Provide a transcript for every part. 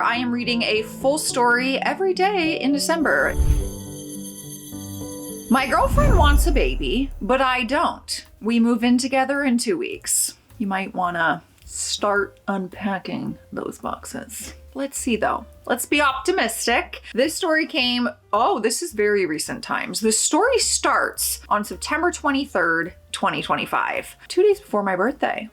I am reading a full story every day in December. My girlfriend wants a baby, but I don't. We move in together in 2 weeks. You might wanna start unpacking those boxes. Let's see though. Let's be optimistic. This story came, this is very recent times. The story starts on September 23rd, 2025, 2 days before my birthday.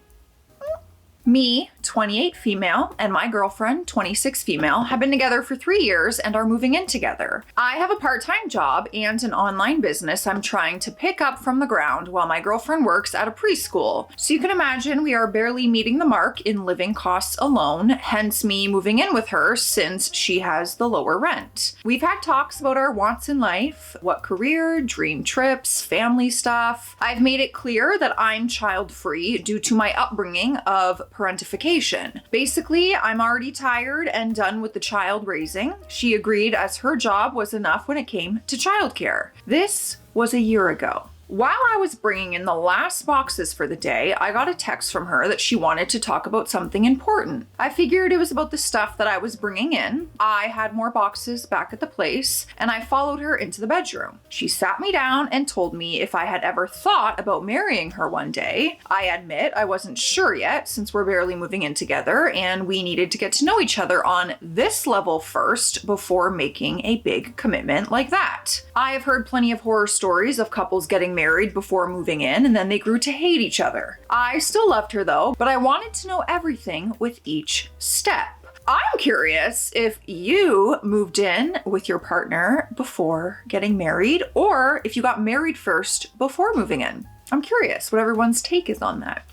Me, 28 female, and my girlfriend, 26 female, have been together for 3 years and are moving in together. I have a part-time job and an online business I'm trying to pick up from the ground while my girlfriend works at a preschool. So you can imagine we are barely meeting the mark in living costs alone, hence me moving in with her since she has the lower rent. We've had talks about our wants in life, what career, dream trips, family stuff. I've made it clear that I'm child-free due to my upbringing of parentification. Basically, I'm already tired and done with the child raising. She agreed as her job was enough when it came to childcare. This was a year ago. While I was bringing in the last boxes for the day, I got a text from her that she wanted to talk about something important. I figured it was about the stuff that I was bringing in. I had more boxes back at the place, and I followed her into the bedroom. She sat me down and told me if I had ever thought about marrying her one day. I admit I wasn't sure yet since we're barely moving in together and we needed to get to know each other on this level first before making a big commitment like that. I have heard plenty of horror stories of couples getting married before moving in and then they grew to hate each other. I still loved her though, but I wanted to know everything with each step. I'm curious if you moved in with your partner before getting married or if you got married first before moving in. I'm curious what everyone's take is on that.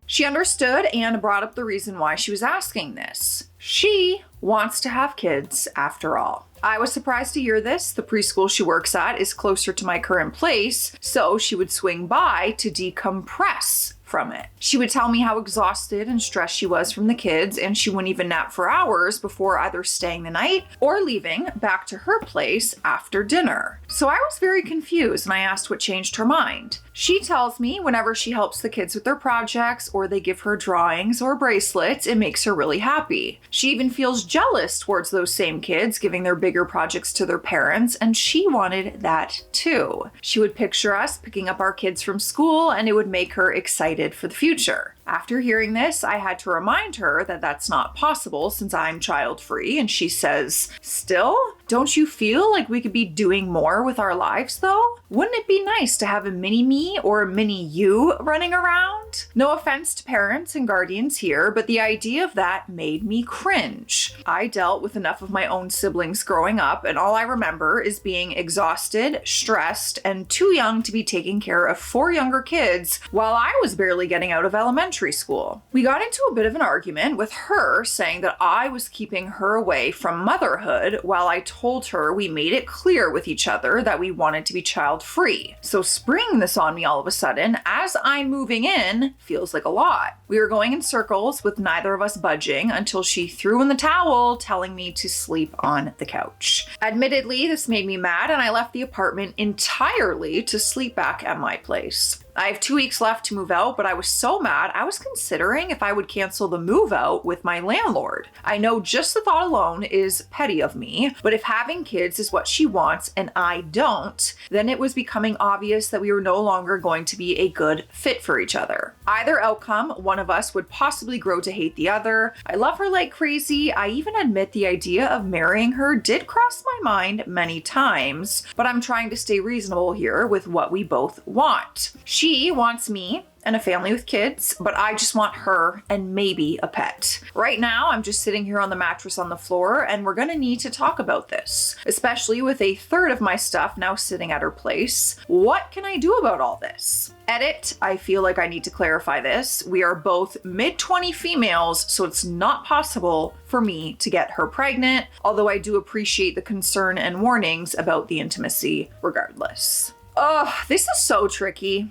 She understood and brought up the reason why she was asking this. She wants to have kids after all. I was surprised to hear this. The preschool she works at is closer to my current place, so she would swing by to decompress from it. She would tell me how exhausted and stressed she was from the kids, and she wouldn't even nap for hours before either staying the night or leaving back to her place after dinner. So I was very confused and I asked what changed her mind. She tells me whenever she helps the kids with their projects or they give her drawings or bracelets, it makes her really happy. She even feels jealous towards those same kids giving their bigger projects to their parents, and she wanted that too. She would picture us picking up our kids from school and it would make her excited for the future. After hearing this, I had to remind her that that's not possible since I'm child-free, and she says, "Still? Don't you feel like we could be doing more with our lives though? Wouldn't it be nice to have a mini me or a mini you running around?" No offense to parents and guardians here, but the idea of that made me cringe. I dealt with enough of my own siblings growing up, and all I remember is being exhausted, stressed, and too young to be taking care of 4 younger kids while I was barely getting out of elementary school. We got into a bit of an argument with her saying that I was keeping her away from motherhood while I told her we made it clear with each other that we wanted to be child-free. So springing this on me all of a sudden as I'm moving in feels like a lot. We were going in circles with neither of us budging until she threw in the towel, telling me to sleep on the couch. Admittedly, this made me mad and I left the apartment entirely to sleep back at my place. I have 2 weeks left to move out, but I was so mad, I was considering if I would cancel the move out with my landlord. I know just the thought alone is petty of me, but if having kids is what she wants and I don't, then it was becoming obvious that we were no longer going to be a good fit for each other. Either outcome, one of us would possibly grow to hate the other. I love her like crazy. I even admit the idea of marrying her did cross my mind many times, but I'm trying to stay reasonable here with what we both want. She wants me and a family with kids, but I just want her and maybe a pet. Right now, I'm just sitting here on the mattress on the floor, and we're gonna need to talk about this, especially with a third of my stuff now sitting at her place. What can I do about all this? Edit, I feel like I need to clarify this. We are both mid-20 females, so it's not possible for me to get her pregnant, although I do appreciate the concern and warnings about the intimacy regardless. Oh, this is so tricky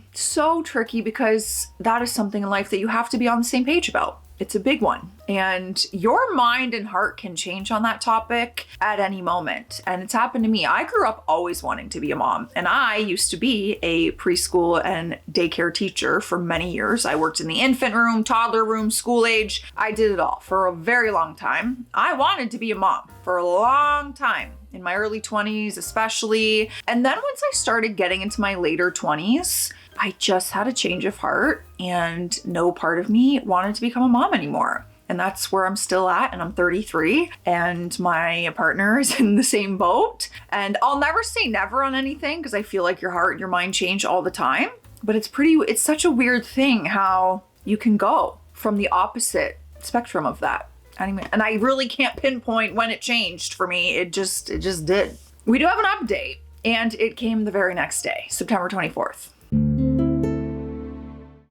because that is something in life that you have to be on the same page about. It's a big one. And your mind and heart can change on that topic at any moment. And it's happened to me. I grew up always wanting to be a mom. And I used to be a preschool and daycare teacher for many years. I worked in the infant room, toddler room, school age. I did it all for a very long time. I wanted to be a mom for a long time. In my early 20s especially. And then once I started getting into my later 20s, I just had a change of heart and no part of me wanted to become a mom anymore. And that's where I'm still at, and I'm 33 and my partner is in the same boat. And I'll never say never on anything because I feel like your heart and your mind change all the time. But it's such a weird thing how you can go from the opposite spectrum of that. Anyway, and I really can't pinpoint when it changed for me. It just did. We do have an update, and it came the very next day, September 24th.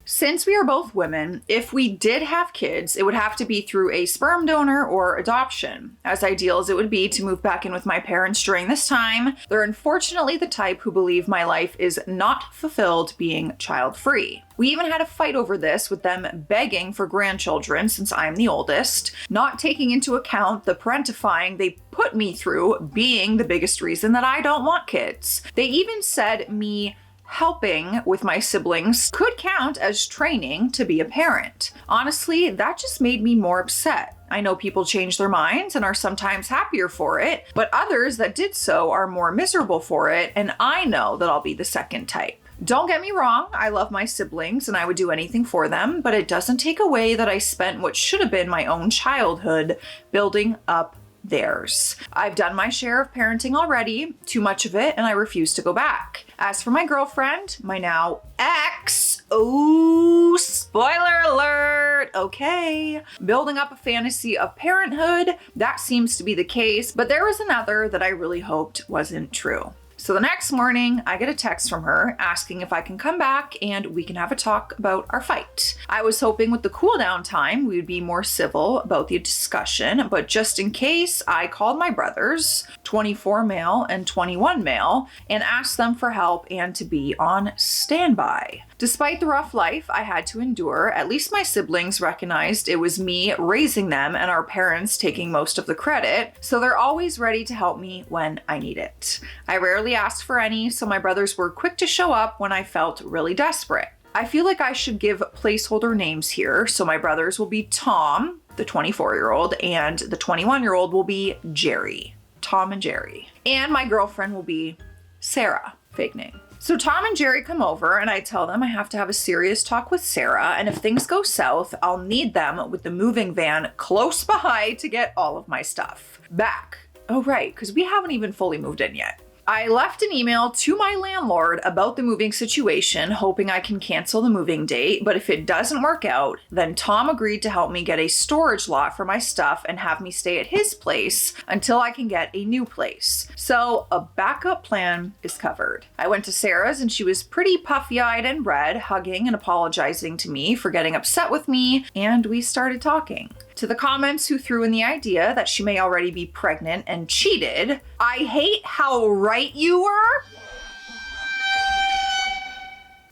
Since we are both women, if we did have kids, it would have to be through a sperm donor or adoption. As ideal as it would be to move back in with my parents during this time, they're unfortunately the type who believe my life is not fulfilled being child-free. We even had a fight over this with them begging for grandchildren since I'm the oldest, not taking into account the parentifying they put me through being the biggest reason that I don't want kids. They even said me helping with my siblings could count as training to be a parent. Honestly, that just made me more upset. I know people change their minds and are sometimes happier for it, but others that did so are more miserable for it, and I know that I'll be the second type. Don't get me wrong, I love my siblings and I would do anything for them, but it doesn't take away that I spent what should have been my own childhood building up theirs. I've done my share of parenting already, too much of it, and I refuse to go back. As for my girlfriend, my now ex, ooh, spoiler alert, okay. Building up a fantasy of parenthood, that seems to be the case, but there was another that I really hoped wasn't true. So the next morning, I get a text from her asking if I can come back and we can have a talk about our fight. I was hoping with the cool down time, we would be more civil about the discussion, but just in case, I called my brothers, 24 male and 21 male, and asked them for help and to be on standby. Despite the rough life I had to endure, at least my siblings recognized it was me raising them and our parents taking most of the credit, so they're always ready to help me when I need it. I rarely asked for any, so my brothers were quick to show up when I felt really desperate. I feel like I should give placeholder names here, so my brothers will be Tom, the 24-year-old, and the 21-year-old will be Jerry. Tom and Jerry. And my girlfriend will be Sarah, fake name. So Tom and Jerry come over and I tell them I have to have a serious talk with Sarah, and if things go south, I'll need them with the moving van close by to get all of my stuff back. Oh right, because we haven't even fully moved in yet. I left an email to my landlord about the moving situation, hoping I can cancel the moving date, but if it doesn't work out, then Tom agreed to help me get a storage lot for my stuff and have me stay at his place until I can get a new place. So a backup plan is covered. I went to Sarah's and she was pretty puffy-eyed and red, hugging and apologizing to me for getting upset with me, and we started talking. To the comments who threw in the idea that she may already be pregnant and cheated, I hate how right you were.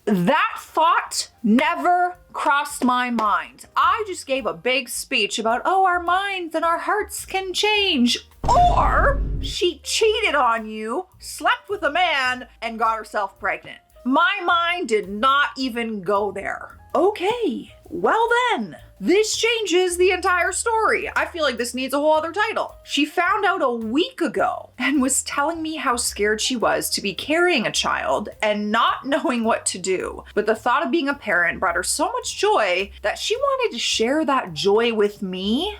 That thought never crossed my mind. I just gave a big speech about, oh, our minds and our hearts can change. Or she cheated on you, slept with a man, and got herself pregnant. My mind did not even go there. Okay, well then, this changes the entire story. I feel like this needs a whole other title. She found out a week ago and was telling me how scared she was to be carrying a child and not knowing what to do. But the thought of being a parent brought her so much joy that she wanted to share that joy with me.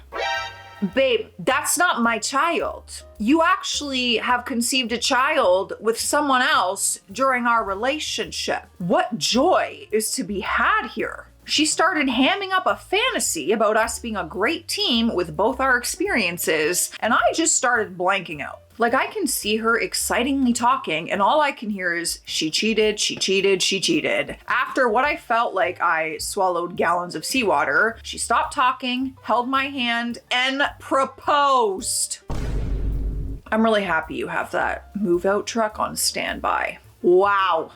Babe, that's not my child. You actually have conceived a child with someone else during our relationship. What joy is to be had here? She started hamming up a fantasy about us being a great team with both our experiences, and I just started blanking out. Like, I can see her excitingly talking, and all I can hear is, she cheated, she cheated, she cheated. After what I felt like I swallowed gallons of seawater, she stopped talking, held my hand, and proposed. I'm really happy you have that move-out truck on standby. Wow.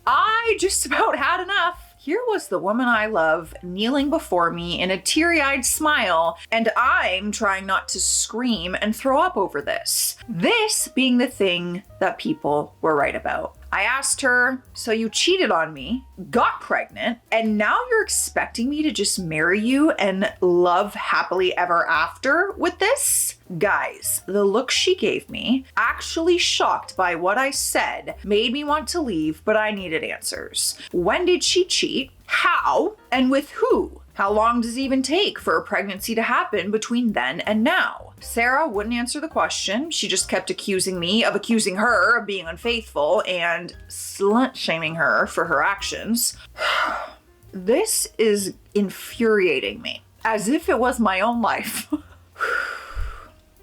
I just about had enough. here was the woman I love kneeling before me in a teary-eyed smile, and I'm trying not to scream and throw up over this. This being the thing that people were right about. I asked her, so you cheated on me, got pregnant, and now you're expecting me to just marry you and love happily ever after with this? Guys, the look she gave me, actually shocked by what I said, made me want to leave, but I needed answers. When did she cheat? How? And with who? How long does it even take for a pregnancy to happen between then and now? Sarah wouldn't answer the question. She just kept accusing me of accusing her of being unfaithful and slut-shaming her for her actions. This is infuriating me, as if it was my own life.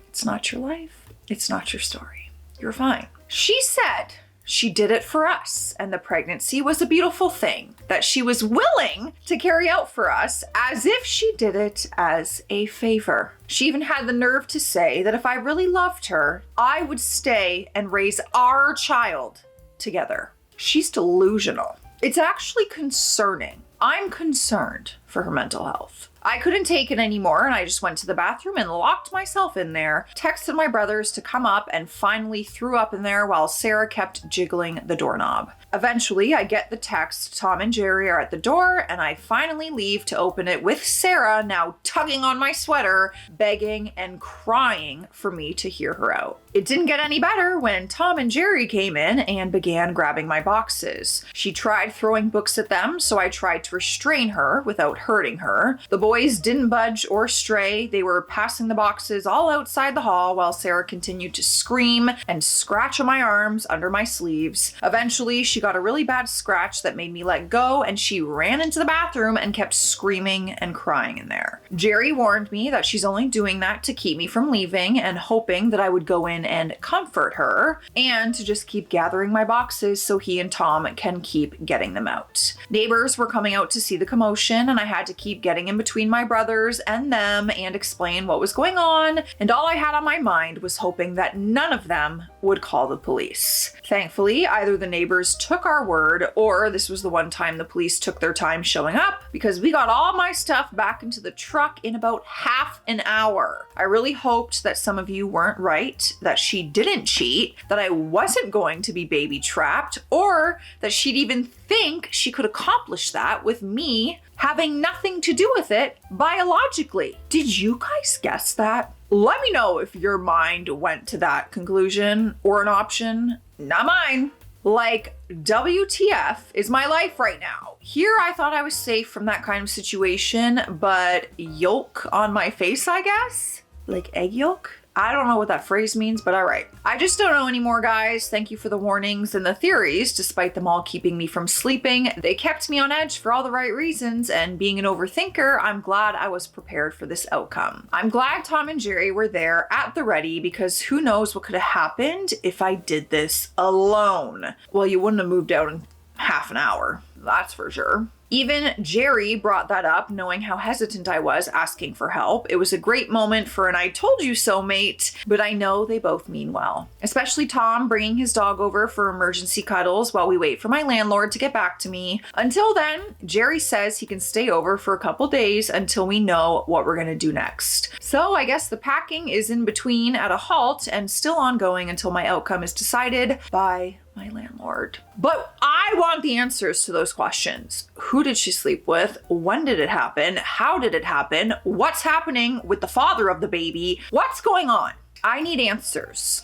It's not your life. It's not your story. You're fine. She said she did it for us, and the pregnancy was a beautiful thing that she was willing to carry out for us, as if she did it as a favor. She even had the nerve to say that if I really loved her, I would stay and raise our child together. She's delusional. It's actually concerning. I'm concerned for her mental health. I couldn't take it anymore, and I just went to the bathroom and locked myself in there, texted my brothers to come up, and finally threw up in there while Sarah kept jiggling the doorknob. Eventually, I get the text, Tom and Jerry are at the door, and I finally leave to open it with Sarah now tugging on my sweater, begging and crying for me to hear her out. It didn't get any better when Tom and Jerry came in and began grabbing my boxes. She tried throwing books at them, so I tried to restrain her without hurting her. The boys didn't budge or stray. They were passing the boxes all outside the hall while Sarah continued to scream and scratch on my arms under my sleeves. Eventually, she got a really bad scratch that made me let go, and she ran into the bathroom and kept screaming and crying in there. Jerry warned me that she's only doing that to keep me from leaving and hoping that I would go in and comfort her, and to just keep gathering my boxes so he and Tom can keep getting them out. Neighbors were coming out to see the commotion, and I had to keep getting in between my brothers and them and explain what was going on, and all I had on my mind was hoping that none of them would call the police. Thankfully, either the neighbors took our word, or this was the one time the police took their time showing up, because we got all my stuff back into the truck in about half an hour. I really hoped that some of you weren't right, that she didn't cheat, that I wasn't going to be baby trapped, or that she'd even think she could accomplish that with me having nothing to do with it biologically. Did you guys guess that? Let me know if your mind went to that conclusion or an option. Not mine. Like, WTF is my life right now. Here I thought I was safe from that kind of situation, but yolk on my face, I guess? Like egg yolk? I don't know what that phrase means, but all right. I just don't know anymore, guys. Thank you for the warnings and the theories. Despite them all keeping me from sleeping, they kept me on edge for all the right reasons, and being an overthinker, I'm glad I was prepared for this outcome. I'm glad Tom and Jerry were there at the ready, because who knows what could have happened if I did this alone. Well, you wouldn't have moved out in half an hour, that's for sure. Even Jerry brought that up, knowing how hesitant I was asking for help. It was a great moment for an I told you so mate, but I know they both mean well. Especially Tom bringing his dog over for emergency cuddles while we wait for my landlord to get back to me. Until then, Jerry says he can stay over for a couple days until we know what we're gonna do next. So I guess the packing is in between at a halt and still ongoing until my outcome is decided by my landlord. But I want the answers to those questions. Who did she sleep with? When did it happen? How did it happen? What's happening with the father of the baby? What's going on? I need answers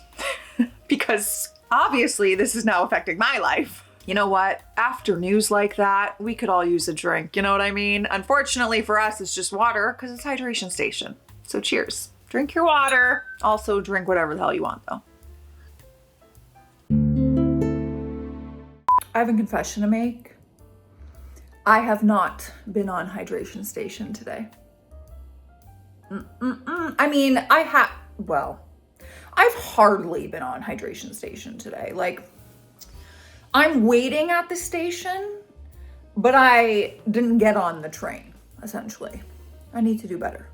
because obviously this is now affecting my life. You know what? After news like that, we could all use a drink. You know what I mean? Unfortunately for us, it's just water because it's hydration station. So cheers. Drink your water. Also drink whatever the hell you want though. I have a confession to make. I have not been on hydration station today. I mean, I've hardly been on hydration station today. Like, I'm waiting at the station, but I didn't get on the train, essentially. I need to do better.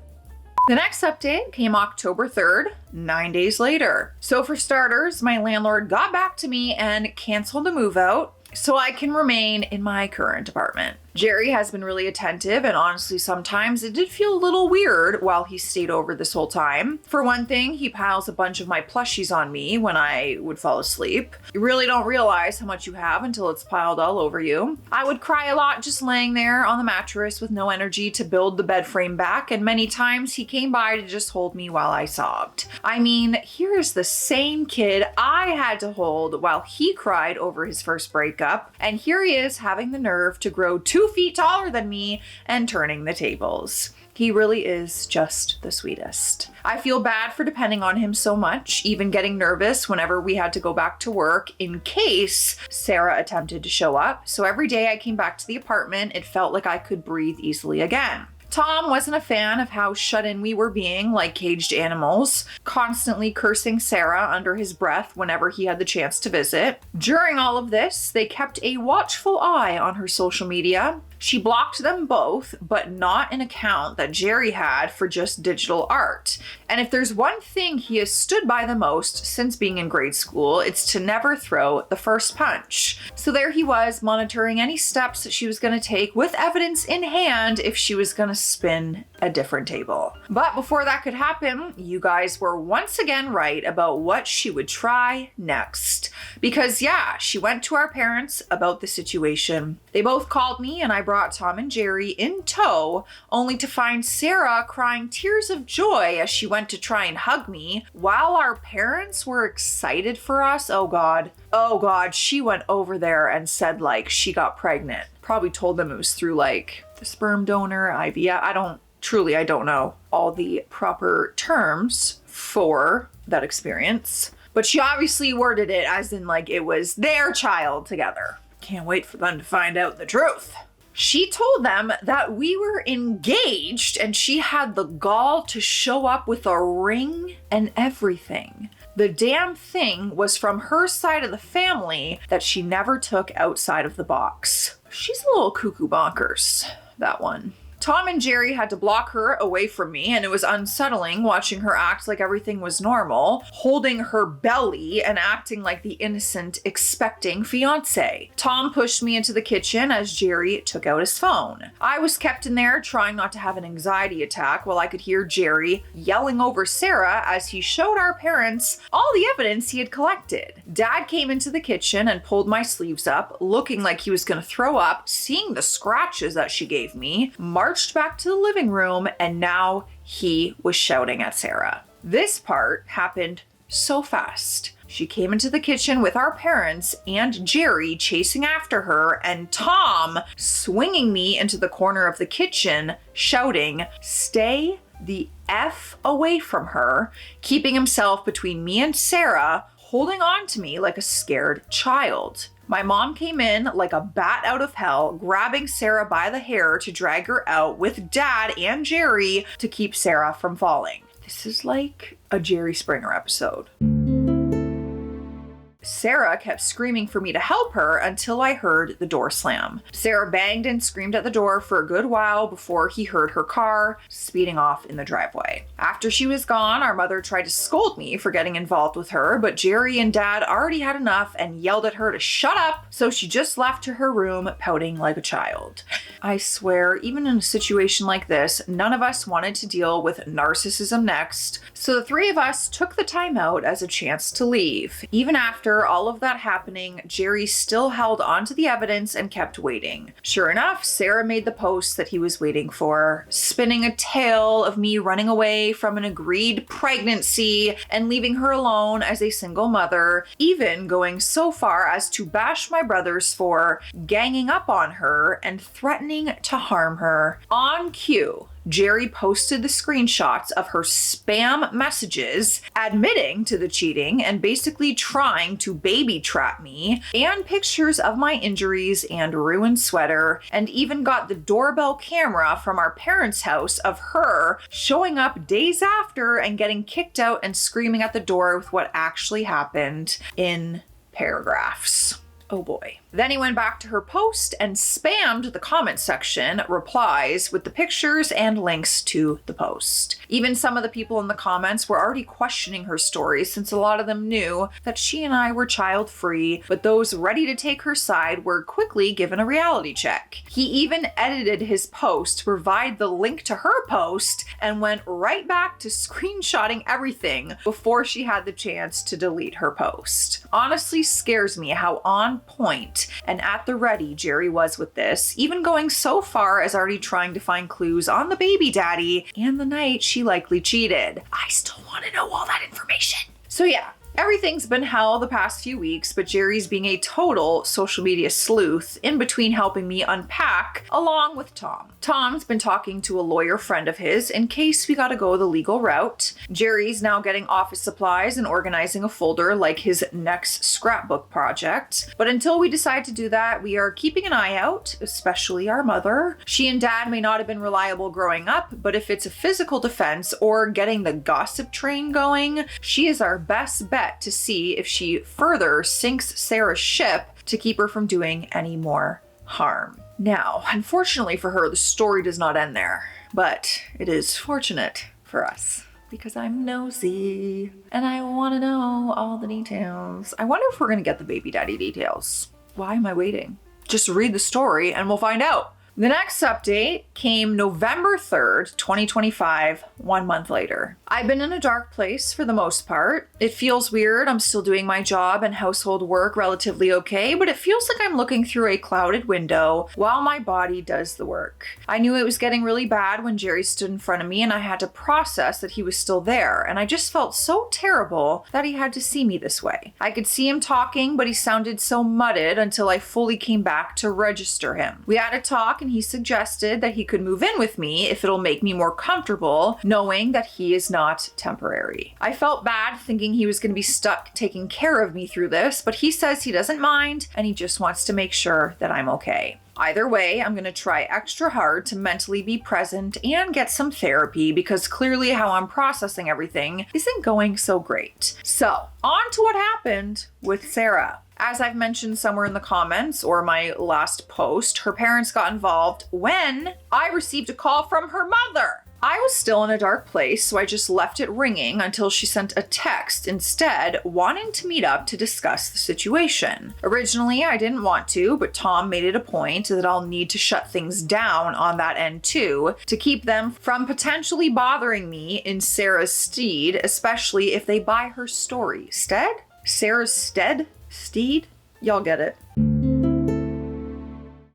The next update came October 3rd, 9 days later. So for starters, my landlord got back to me and canceled the move out so I can remain in my current apartment. Jerry has been really attentive, and honestly, sometimes it did feel a little weird while he stayed over this whole time. For one thing, he piles a bunch of my plushies on me when I would fall asleep. You really don't realize how much you have until it's piled all over you. I would cry a lot just laying there on the mattress with no energy to build the bed frame back, and many times he came by to just hold me while I sobbed. I mean, here is the same kid I had to hold while he cried over his first breakup, and here he is having the nerve to grow 2 feet taller than me and turning the tables. He really is just the sweetest. I feel bad for depending on him so much, even getting nervous whenever we had to go back to work in case Sarah attempted to show up. So every day I came back to the apartment, it felt like I could breathe easily again. Tom wasn't a fan of how shut in we were being like caged animals, constantly cursing Sarah under his breath whenever he had the chance to visit. During all of this, they kept a watchful eye on her social media. She blocked them both, but not an account that Jerry had for just digital art. And if there's one thing he has stood by the most since being in grade school, it's to never throw the first punch. So there he was, monitoring any steps that she was going to take with evidence in hand if she was going to spin a different table. But before that could happen, you guys were once again right about what she would try next. Because yeah, she went to our parents about the situation. They both called me and I brought Tom and Jerry in tow, only to find Sarah crying tears of joy as she went to try and hug me while our parents were excited for us. Oh God, she went over there and said like she got pregnant. Probably told them it was through like the sperm donor, IVF. I don't know all the proper terms for that experience, but she obviously worded it as in like it was their child together. Can't wait for them to find out the truth. She told them that we were engaged and she had the gall to show up with a ring and everything. The damn thing was from her side of the family that she never took outside of the box. She's a little cuckoo bonkers, that one. Tom and Jerry had to block her away from me, and it was unsettling watching her act like everything was normal, holding her belly and acting like the innocent, expecting fiance. Tom pushed me into the kitchen as Jerry took out his phone. I was kept in there trying not to have an anxiety attack while I could hear Jerry yelling over Sarah as he showed our parents all the evidence he had collected. Dad came into the kitchen and pulled my sleeves up, looking like he was going to throw up, seeing the scratches that she gave me, marched back to the living room, and now he was shouting at Sarah. This part happened so fast. She came into the kitchen with our parents and Jerry chasing after her, and Tom swinging me into the corner of the kitchen, shouting, "Stay the F away from her," keeping himself between me and Sarah, holding on to me like a scared child. My mom came in like a bat out of hell, grabbing Sarah by the hair to drag her out with Dad and Jerry to keep Sarah from falling. This is like a Jerry Springer episode. Sarah kept screaming for me to help her until I heard the door slam. Sarah banged and screamed at the door for a good while before he heard her car speeding off in the driveway. After she was gone, our mother tried to scold me for getting involved with her, but Jerry and Dad already had enough and yelled at her to shut up, so she just left to her room pouting like a child. I swear, even in a situation like this, none of us wanted to deal with narcissism next, so the three of us took the time out as a chance to leave. Even after all of that happening, Jerry still held onto the evidence and kept waiting. Sure enough, Sarah made the post that he was waiting for, spinning a tale of me running away from an agreed pregnancy and leaving her alone as a single mother, even going so far as to bash my brothers for ganging up on her and threatening to harm her. On cue, Jerry posted the screenshots of her spam messages, admitting to the cheating and basically trying to baby trap me, and pictures of my injuries and ruined sweater, and even got the doorbell camera from our parents' house of her showing up days after and getting kicked out and screaming at the door with what actually happened in paragraphs. Oh boy. Then he went back to her post and spammed the comment section replies with the pictures and links to the post. Even some of the people in the comments were already questioning her story, since a lot of them knew that she and I were child-free, but those ready to take her side were quickly given a reality check. He even edited his post to provide the link to her post and went right back to screenshotting everything before she had the chance to delete her post. Honestly scares me how on point and at the ready Jerry was with this, even going so far as already trying to find clues on the baby daddy and the night she likely cheated. I still want to know all that information. So yeah, everything's been hell the past few weeks, but Jerry's being a total social media sleuth in between helping me unpack along with Tom. Tom's been talking to a lawyer friend of his in case we gotta go the legal route. Jerry's now getting office supplies and organizing a folder like his next scrapbook project. But until we decide to do that, we are keeping an eye out, especially our mother. She and dad may not have been reliable growing up, but if it's a physical defense or getting the gossip train going, she is our best bet to see if she further sinks Sarah's ship to keep her from doing any more harm. Now, unfortunately for her, the story does not end there, but it is fortunate for us because I'm nosy and I want to know all the details. I wonder if we're going to get the baby daddy details. Why am I waiting? Just read the story and we'll find out. The next update came November 3rd, 2025, 1 month later. I've been in a dark place for the most part. It feels weird. I'm still doing my job and household work relatively okay, but it feels like I'm looking through a clouded window while my body does the work. I knew it was getting really bad when Jerry stood in front of me and I had to process that he was still there, and I just felt so terrible that he had to see me this way. I could see him talking, but he sounded so mudded until I fully came back to register him. We had a talk and he suggested that he could move in with me if it'll make me more comfortable knowing that he is not temporary. I felt bad thinking he was going to be stuck taking care of me through this, but he says he doesn't mind and he just wants to make sure that I'm okay. Either way, I'm going to try extra hard to mentally be present and get some therapy because clearly how I'm processing everything isn't going so great. So, on to what happened with Sarah. As I've mentioned somewhere in the comments or my last post, her parents got involved when I received a call from her mother. I was still in a dark place, so I just left it ringing until she sent a text instead, wanting to meet up to discuss the situation. Originally, I didn't want to, but Tom made it a point that I'll need to shut things down on that end too, to keep them from potentially bothering me in Sarah's stead, especially if they buy her story. Stead? Sarah's stead? Steed? Y'all get it.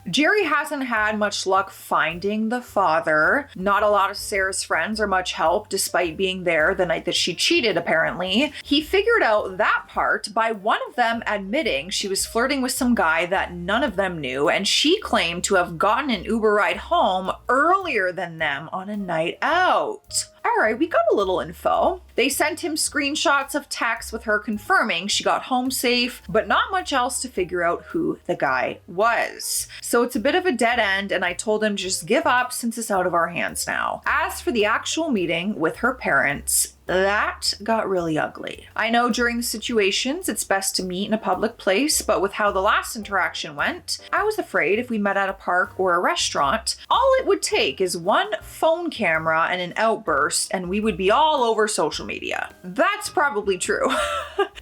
Jerry hasn't had much luck finding the father. Not a lot of Sarah's friends are much help despite being there the night that she cheated, apparently. He figured out that part by one of them admitting she was flirting with some guy that none of them knew, and she claimed to have gotten an Uber ride home earlier than them on a night out. All right, we got a little info. They sent him screenshots of texts with her confirming she got home safe, but not much else to figure out who the guy was. So it's a bit of a dead end, and I told him just give up since it's out of our hands now. As for the actual meeting with her parents, that got really ugly. I know during the situations it's best to meet in a public place, but with how the last interaction went, I was afraid if we met at a park or a restaurant, all it would take is one phone camera and an outburst and we would be all over social media. That's probably true.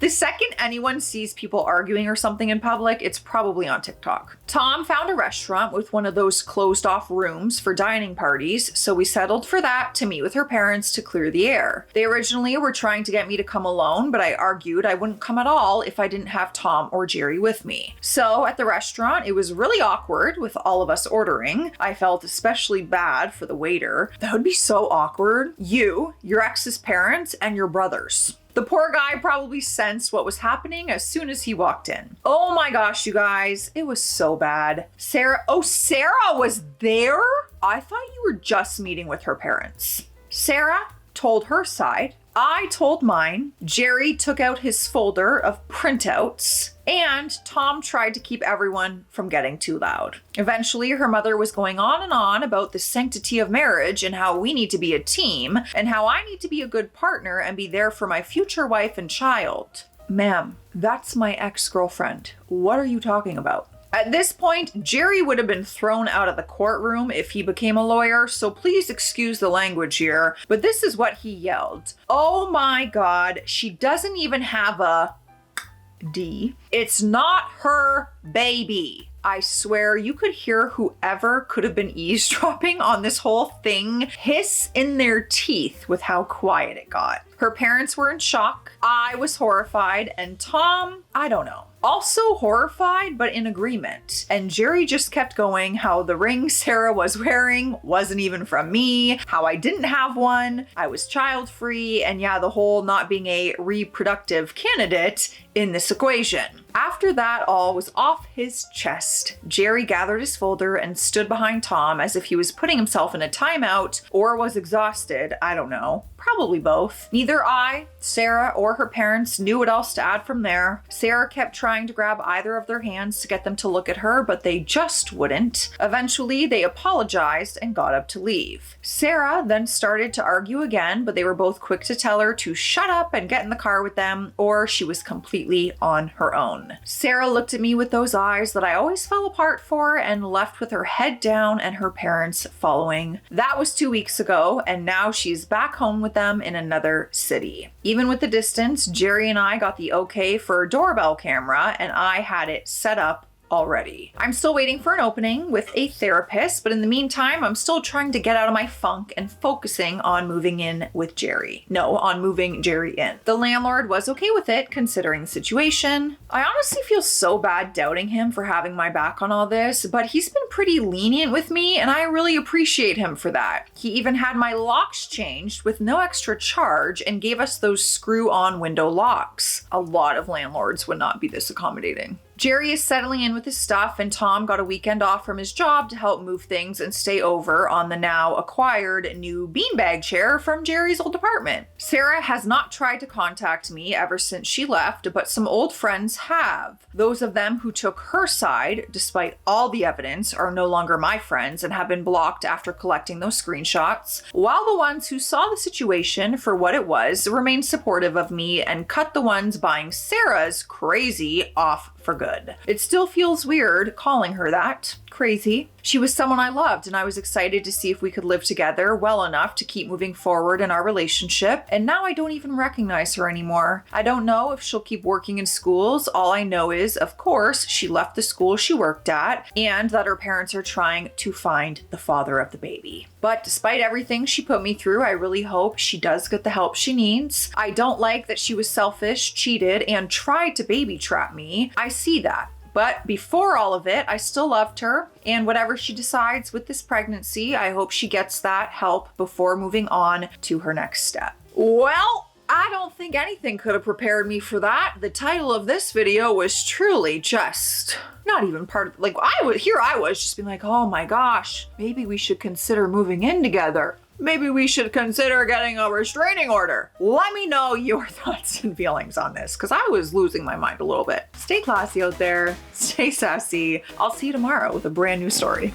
The second anyone sees people arguing or something in public, it's probably on TikTok. Tom found a restaurant with one of those closed off rooms for dining parties, so we settled for that to meet with her parents to clear the air. They originally were trying to get me to come alone, but I argued I wouldn't come at all if I didn't have Tom or Jerry with me. So at the restaurant, it was really awkward with all of us ordering. I felt especially bad for the waiter. That would be so awkward. You, your ex's parents, and your brothers. The poor guy probably sensed what was happening as soon as he walked in. Oh my gosh, you guys, it was so bad. Sarah was there? I thought you were just meeting with her parents. Sarah told her side. I told mine. Jerry took out his folder of printouts, and Tom tried to keep everyone from getting too loud. Eventually, her mother was going on and on about the sanctity of marriage and how we need to be a team and how I need to be a good partner and be there for my future wife and child. Ma'am, that's my ex-girlfriend. What are you talking about? At this point, Jerry would have been thrown out of the courtroom if he became a lawyer, so please excuse the language here, but this is what he yelled. Oh my God, she doesn't even have a D. It's not her baby. I swear you could hear whoever could have been eavesdropping on this whole thing hiss in their teeth with how quiet it got. Her parents were in shock. I was horrified, and Tom, I don't know, also horrified, but in agreement. And Jerry just kept going how the ring Sarah was wearing wasn't even from me, how I didn't have one, I was child-free, and yeah, the whole not being a reproductive candidate in this equation. After that all was off his chest, Jerry gathered his folder and stood behind Tom as if he was putting himself in a timeout or was exhausted, I don't know. Probably both. Neither I, Sarah, or her parents knew what else to add from there. Sarah kept trying to grab either of their hands to get them to look at her, but they just wouldn't. Eventually, they apologized and got up to leave. Sarah then started to argue again, but they were both quick to tell her to shut up and get in the car with them, or she was completely on her own. Sarah looked at me with those eyes that I always fell apart for and left with her head down and her parents following. That was 2 weeks ago, and now she's back home with them in another city. Even with the distance, Jerry and I got the okay for a doorbell camera, and I had it set up already. I'm still waiting for an opening with a therapist, but in the meantime, I'm still trying to get out of my funk and focusing on moving in with Jerry. No, on moving Jerry in. The landlord was okay with it, considering the situation. I honestly feel so bad doubting him for having my back on all this, but he's been pretty lenient with me, and I really appreciate him for that. He even had my locks changed with no extra charge and gave us those screw-on window locks. A lot of landlords would not be this accommodating. Jerry is settling in with his stuff, and Tom got a weekend off from his job to help move things and stay over on the now acquired new beanbag chair from Jerry's old apartment. Sarah has not tried to contact me ever since she left, but some old friends have. Those of them who took her side, despite all the evidence, are no longer my friends and have been blocked after collecting those screenshots, while the ones who saw the situation for what it was remain supportive of me and cut the ones buying Sarah's crazy off for good. It still feels weird calling her that. Crazy. She was someone I loved, and I was excited to see if we could live together well enough to keep moving forward in our relationship, and now I don't even recognize her anymore. I don't know if she'll keep working in schools. All I know is, of course, she left the school she worked at, and that her parents are trying to find the father of the baby. But despite everything she put me through, I really hope she does get the help she needs. I don't like that she was selfish, cheated, and tried to baby trap me. I see that. But before all of it, I still loved her, and whatever she decides with this pregnancy, I hope she gets that help before moving on to her next step. Well, I don't think anything could have prepared me for that. The title of this video was truly just not even part of, like, I was just being like, oh my gosh, maybe we should consider moving in together. Maybe we should consider getting a restraining order. Let me know your thoughts and feelings on this, because I was losing my mind a little bit. Stay classy out there. Stay sassy. I'll see you tomorrow with a brand new story.